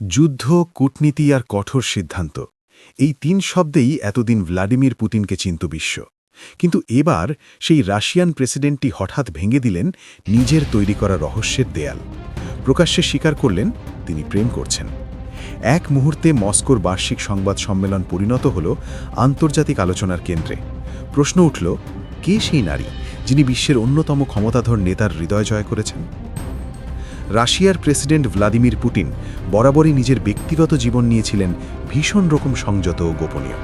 যুদ্ধ, কূটনীতি আর কঠোর সিদ্ধান্ত এই ৩ শব্দেই এতদিন ভ্লাদিমির পুতিনকে চিনত বিশ্ব। কিন্তু এবার সেই রাশিয়ান প্রেসিডেন্টটি হঠাৎ ভেঙে দিলেন নিজের তৈরি করা রহস্যের দেয়াল। প্রকাশ্যে স্বীকার করলেন তিনি প্রেম করছেন। এক মুহূর্তে মস্কোর বার্ষিক সংবাদ সম্মেলন পরিণত হল আন্তর্জাতিক আলোচনার কেন্দ্রে। প্রশ্ন উঠল, কে সেই নারী যিনি বিশ্বের অন্যতম ক্ষমতাধর নেতার হৃদয় জয় করেছেন? রাশিয়ার প্রেসিডেন্ট ভ্লাদিমির পুতিন বরাবরই নিজের ব্যক্তিগত জীবন নিয়েছিলেন ভীষণ রকম সংযত ও গোপনীয়।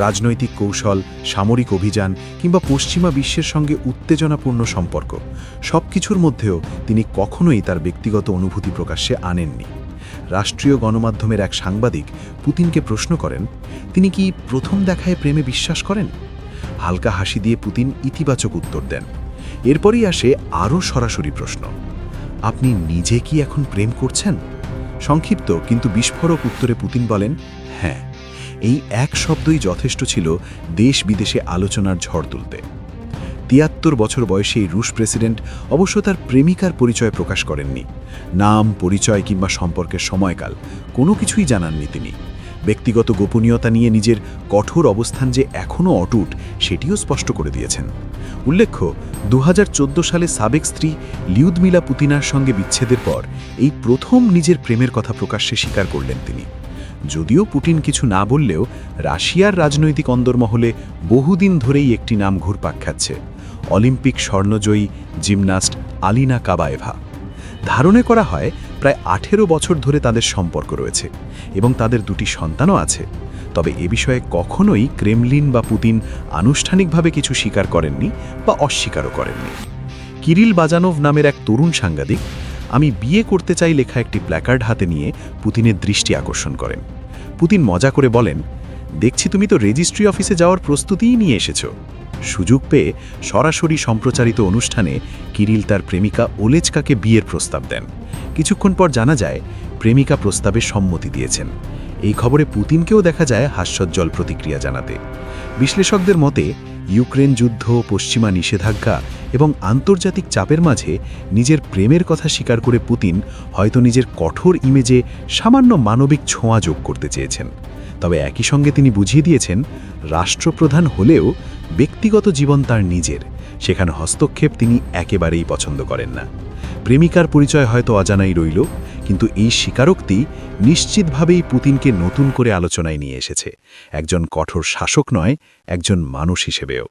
রাজনৈতিক কৌশল, সামরিক অভিযান কিংবা পশ্চিমা বিশ্বের সঙ্গে উত্তেজনাপূর্ণ সম্পর্ক সবকিছুর মধ্যেও তিনি কখনোই তার ব্যক্তিগত অনুভূতি প্রকাশ্যে আনেননি। রাষ্ট্রীয় গণমাধ্যমের এক সাংবাদিক পুতিনকে প্রশ্ন করেন, তিনি কি প্রথম দেখায় প্রেমে বিশ্বাস করেন? হালকা হাসি দিয়ে পুতিন ইতিবাচক উত্তর দেন। এরপরই আসে আরও সরাসরি প্রশ্ন, আপনি নিজে কি এখন প্রেম করছেন? সংক্ষিপ্ত কিন্তু বিস্ফোরক উত্তরে পুতিন বলেন, হ্যাঁ। এই এক শব্দই যথেষ্ট ছিল দেশ বিদেশে আলোচনার ঝড় তুলতে। ৭৩ বছর বয়সী এই রুশ প্রেসিডেন্ট অবশ্য তার প্রেমিকার পরিচয় প্রকাশ করেননি। নাম, পরিচয় কিংবা সম্পর্কের সময়কাল কোনো কিছুই জানাননি তিনি। ব্যক্তিগত গোপনীয়তা নিয়ে নিজের কঠোর অবস্থান যে এখনও অটুট সেটিও স্পষ্ট করে দিয়েছেন। উল্লেখ্য, ২০১৪ সালে সাবেক স্ত্রী লিউদমিলা পুতিনার সঙ্গে বিচ্ছেদের পর এই প্রথম নিজের প্রেমের কথা প্রকাশ্যে স্বীকার করলেন তিনি। যদিও পুতিন কিছু না বললেও রাশিয়ার রাজনৈতিক অন্দরমহলে বহুদিন ধরেই একটি নাম ঘুরপাক খাচ্ছে, অলিম্পিক স্বর্ণজয়ী জিমন্যাস্ট আলিনা কাবায়েভা। ধারণা করা হয় প্রায় ১৮ বছর ধরে তাদের সম্পর্ক রয়েছে এবং তাদের ২টি সন্তানও আছে। তবে এ বিষয়ে কখনোই ক্রেমলিন বা পুতিন আনুষ্ঠানিকভাবে কিছু স্বীকার করেননি বা অস্বীকারও করেননি। কিরিল বাজানোভ নামের এক তরুণ সাংবাদিক আমি বিয়ে করতে চাই লেখা একটি প্ল্যাকার্ড হাতে নিয়ে পুতিনের দৃষ্টি আকর্ষণ করেন। পুতিন মজা করে বলেন, দেখছি তুমি তো রেজিস্ট্রি অফিসে যাওয়ার প্রস্তুতিই নিয়ে এসেছ। সুযোগ পেয়ে সরাসরি সম্প্রচারিত অনুষ্ঠানে কিরিল তার প্রেমিকা ওলেচকাকে বিয়ের প্রস্তাব দেন। কিছুক্ষণ পর জানা যায় প্রেমিকা প্রস্তাবে সম্মতি দিয়েছেন। এই খবরে পুতিনকেও দেখা যায় হাস্যোজ্জ্বল প্রতিক্রিয়া জানাতে। বিশ্লেষকদের মতে ইউক্রেন যুদ্ধ, পশ্চিমা নিষেধাজ্ঞা এবং আন্তর্জাতিক চাপের মাঝে নিজের প্রেমের কথা স্বীকার করে পুতিন হয়তো নিজের কঠোর ইমেজে সামান্য মানবিক ছোঁয়া যোগ করতে চেয়েছেন। তবে একই সঙ্গে তিনি বুঝিয়ে দিয়েছেন, রাষ্ট্রপ্রধান হলেও ব্যক্তিগত জীবন তার নিজের, সেখানে হস্তক্ষেপ তিনি একেবারেই পছন্দ করেন না। প্রেমিকার পরিচয় হয়তো অজানাই রইল, কিন্তু এই স্বীকারোক্তি নিশ্চিতভাবেই পুতিনকে নতুন করে আলোচনায় নিয়ে এসেছে, একজন কঠোর শাসক নয়, একজন মানুষ হিসেবেও।